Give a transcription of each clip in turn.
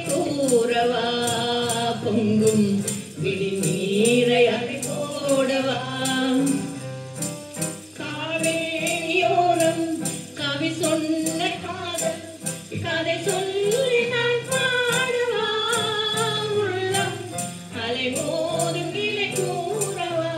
கூறவா பொங்கும் விழி நீரை அழைப்போடவா காவேரியோரம் கவி சொன்ன காதல் கதை சொல்லி நான் பாடவா உள்ளம் அலை மோதும் நிலை கூறவா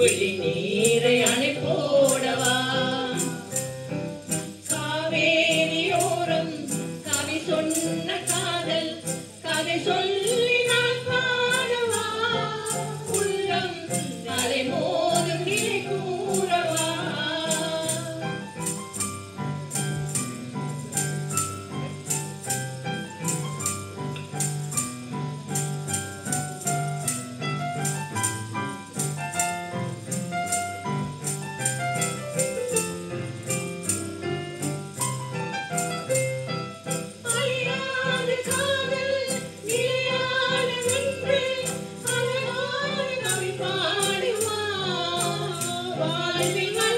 விழி நீரை அணைப்போடவா காவேரியோரம் கவி சொன்ன காதல் கதை சொல்லி நான் பாடவா உள்ளம் அலை மோதும் நிலை கூறவா I'll be